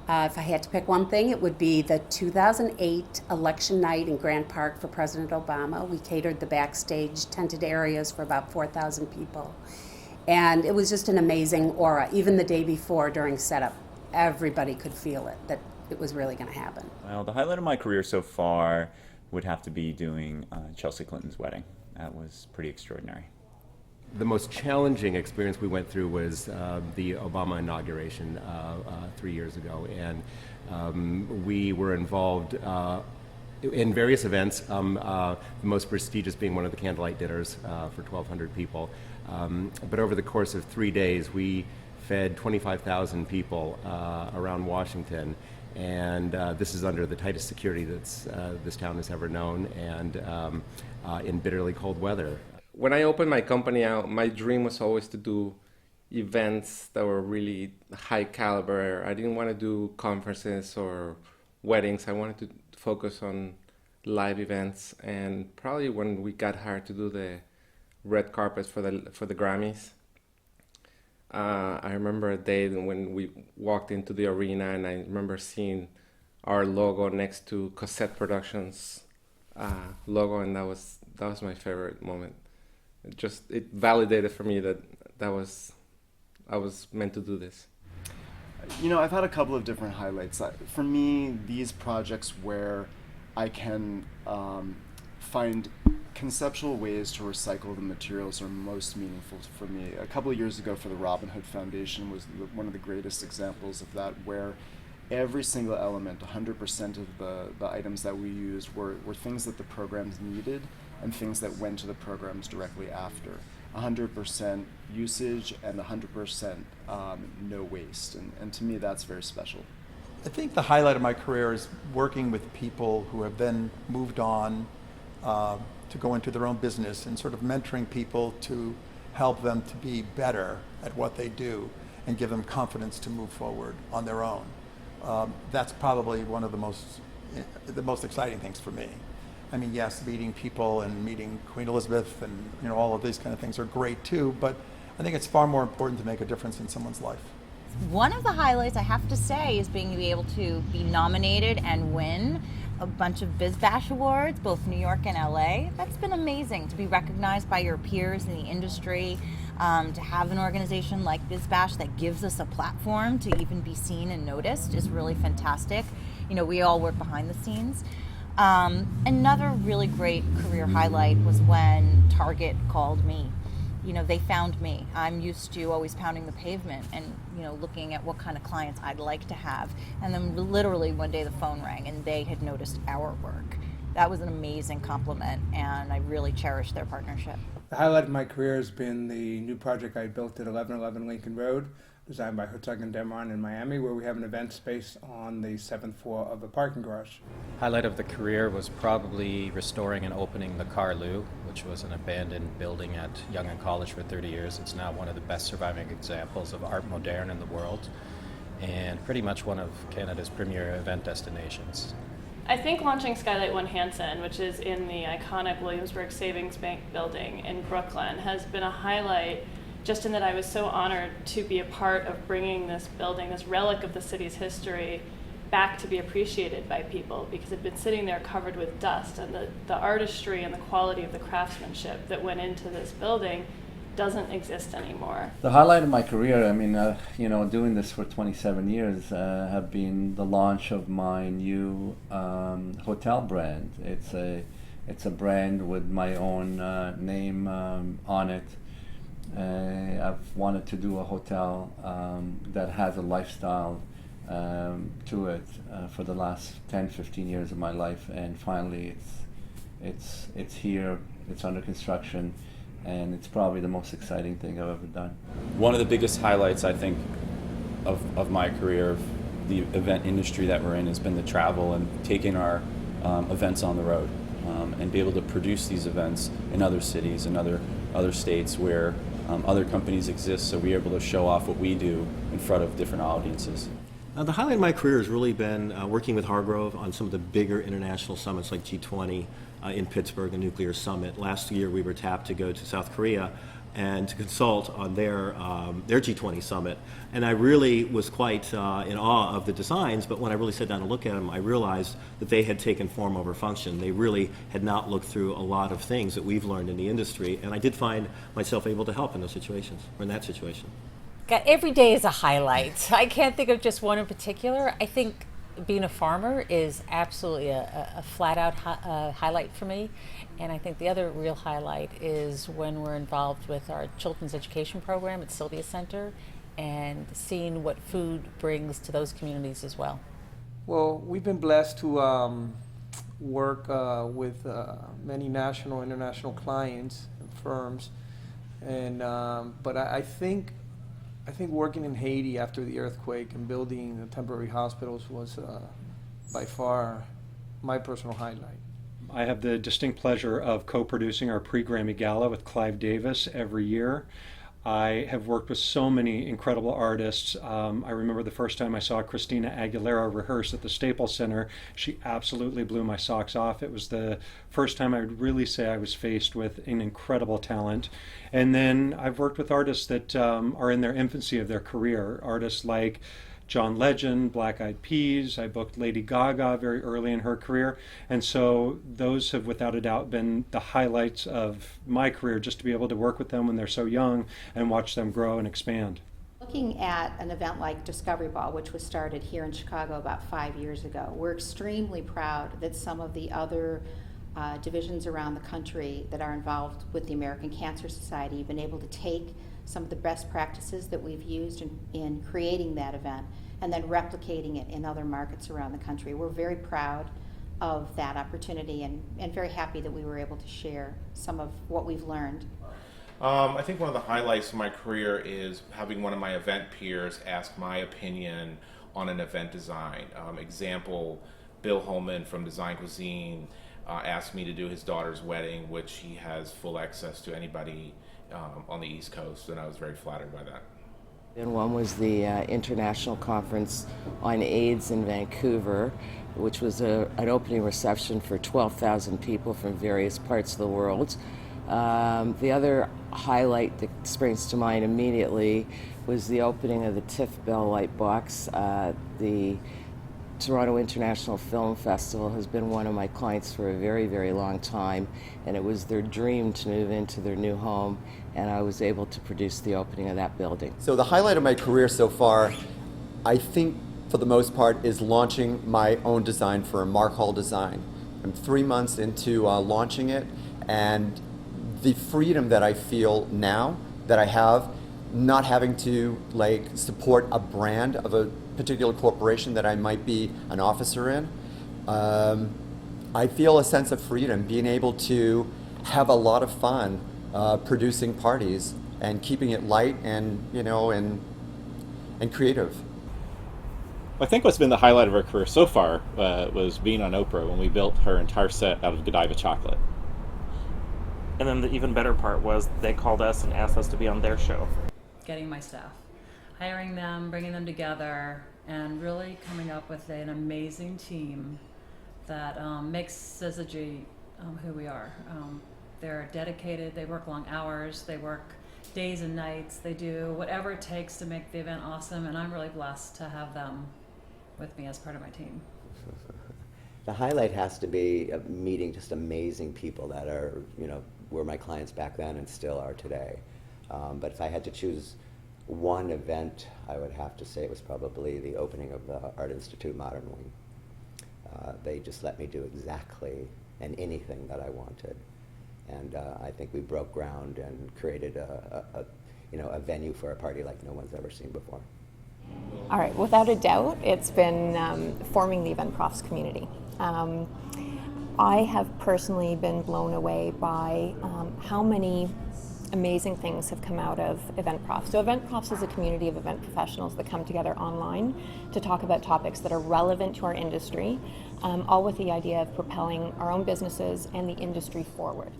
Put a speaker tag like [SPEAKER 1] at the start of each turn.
[SPEAKER 1] If I had to pick one thing, it would be the 2008 election night in Grant Park for President Obama. We catered the backstage tented areas for about 4,000 people. And it was just an amazing aura. Even the day before during setup, everybody could feel it, that it was really going to happen.
[SPEAKER 2] Well, the highlight of my career so far would have to be doing Chelsea Clinton's wedding. That was pretty extraordinary.
[SPEAKER 3] The most challenging experience we went through was the Obama inauguration 3 years ago, and we were involved in various events, the most prestigious being one of the candlelight dinners for 1,200 people. But over the course of 3 days, we fed 25,000 people around Washington, and this is under the tightest security that's this town has ever known, and in bitterly cold weather.
[SPEAKER 4] When I opened my company out, my dream was always to do events that were really high caliber. I didn't want to do conferences or weddings. I wanted to focus on live events. And probably when we got hired to do the red carpets for the Grammys, I remember a day when we walked into the arena, and I remember seeing our logo next to Cassette Productions logo, and that was my favorite moment. It validated for me that I was meant to do this.
[SPEAKER 5] You know, I've had a couple of different highlights. For me, these projects where I can find conceptual ways to recycle the materials are most meaningful for me. A couple of years ago for the Robin Hood Foundation was one of the greatest examples of that, where every single element, 100% of the items that we used were things that the programs needed and things that went to the programs directly after. 100% usage and 100% no waste. And to me, that's very special.
[SPEAKER 6] I think the highlight of my career is working with people who have then moved on to go into their own business and sort of mentoring people to help them to be better at what they do and give them confidence to move forward on their own. That's probably one of the most exciting things for me. I mean, yes, meeting people and meeting Queen Elizabeth and all of these kind of things are great too, but I think it's far more important to make a difference in someone's life.
[SPEAKER 7] One of the highlights, I have to say, is being able to be nominated and win a bunch of BizBash awards, both New York and LA. That's been amazing to be recognized by your peers in the industry, to have an organization like BizBash that gives us a platform to even be seen and noticed is really fantastic. We all work behind the scenes. Another really great career highlight was when Target called me. They found me. I'm used to always pounding the pavement and, looking at what kind of clients I'd like to have. And then literally one day the phone rang and they had noticed our work. That was an amazing compliment, and I really cherish their partnership.
[SPEAKER 8] The highlight of my career has been the new project I built at 1111 Lincoln Road, designed by Herzog and Demron in Miami, where we have an event space on the 7th floor of a parking garage.
[SPEAKER 9] Highlight of the career was probably restoring and opening the Carlu, which was an abandoned building at Young and College for 30 years. It's now one of the best surviving examples of art moderne in the world, and pretty much one of Canada's premier event destinations.
[SPEAKER 10] I think launching Skylight One Hanson, which is in the iconic Williamsburg Savings Bank building in Brooklyn, has been a highlight, just in that I was so honored to be a part of bringing this building, this relic of the city's history, back to be appreciated by people, because it had been sitting there covered with dust, and the artistry and the quality of the craftsmanship that went into this building doesn't exist anymore.
[SPEAKER 11] The highlight of my career, doing this for 27 years, have been the launch of my new hotel brand. It's a brand with my own name on it. I've wanted to do a hotel that has a lifestyle to it for the last 10-15 years of my life, and finally it's here, it's under construction, and it's probably the most exciting thing I've ever done.
[SPEAKER 2] One of the biggest highlights, I think, of my career, of the event industry that we're in, has been the travel and taking our events on the road, and be able to produce these events in other cities and other states where other companies exist, so we're able to show off what we do in front of different audiences.
[SPEAKER 12] The highlight of my career has really been working with Hargrove on some of the bigger international summits like G20 in Pittsburgh, the Nuclear Summit. Last year we were tapped to go to South Korea and to consult on their G20 summit. And I really was quite in awe of the designs, but when I really sat down to look at them, I realized that they had taken form over function. They really had not looked through a lot of things that we've learned in the industry, and I did find myself able to help in those situations, or in that situation.
[SPEAKER 7] God, every day is a highlight. I can't think of just one in particular. I think being a farmer is absolutely a flat-out highlight for me. And I think the other real highlight is when we're involved with our children's education program at Sylvia Center and seeing what food brings to those communities as well.
[SPEAKER 13] Well, we've been blessed to work with many national and international clients and firms. And but I think working in Haiti after the earthquake and building the temporary hospitals was by far my personal highlight.
[SPEAKER 14] I have the distinct pleasure of co-producing our pre-Grammy Gala with Clive Davis every year. I have worked with so many incredible artists. I remember the first time I saw Christina Aguilera rehearse at the Staples Center. She absolutely blew my socks off. It was the first time I would really say I was faced with an incredible talent. And then I've worked with artists that are in their infancy of their career. Artists like John Legend, Black Eyed Peas. I booked Lady Gaga very early in her career. And so those have without a doubt been the highlights of my career, just to be able to work with them when they're so young and watch them grow and expand.
[SPEAKER 15] Looking at an event like Discovery Ball, which was started here in Chicago about 5 years ago, we're extremely proud that some of the other divisions around the country that are involved with the American Cancer Society have been able to take some of the best practices that we've used in creating that event and then replicating it in other markets around the country. We're very proud of that opportunity and very happy that we were able to share some of what we've learned.
[SPEAKER 16] I think one of the highlights of my career is having one of my event peers ask my opinion on an event design. Example, Bill Holman from Design Cuisine asked me to do his daughter's wedding, which he has full access to anybody on the East Coast, and I was very flattered by that.
[SPEAKER 17] And one was the International Conference on AIDS in Vancouver, which was an opening reception for 12,000 people from various parts of the world. The other highlight that springs to mind immediately was the opening of the TIFF Bell Light Box. The Toronto International Film Festival has been one of my clients for a very, very long time, and it was their dream to move into their new home, and I was able to produce the opening of that building.
[SPEAKER 18] So the highlight of my career so far, I think for the most part, is launching my own design for Mark Hall Design. I'm 3 months into launching it, and the freedom that I feel now that I have, not having to support a brand of a particular corporation that I might be an officer in, I feel a sense of freedom, being able to have a lot of fun producing parties and keeping it light and creative.
[SPEAKER 19] I think what's been the highlight of our career so far was being on Oprah when we built her entire set out of Godiva chocolate.
[SPEAKER 20] And then the even better part was they called us and asked us to be on their show.
[SPEAKER 21] Getting my staff, hiring them, bringing them together, and really coming up with an amazing team that makes Syzygy who we are. They're dedicated, they work long hours, they work days and nights, they do whatever it takes to make the event awesome, and I'm really blessed to have them with me as part of my team.
[SPEAKER 22] The highlight has to be meeting just amazing people that are, were my clients back then and still are today. But if I had to choose one event, I would have to say it was probably the opening of the Art Institute Modern Wing. They just let me do exactly and anything that I wanted. And I think we broke ground and created a venue for a party like no one's ever seen before.
[SPEAKER 23] All right, without a doubt, it's been forming the Event Profs community. I have personally been blown away by how many amazing things have come out of Event Profs. So Event Profs is a community of event professionals that come together online to talk about topics that are relevant to our industry, all with the idea of propelling our own businesses and the industry forward.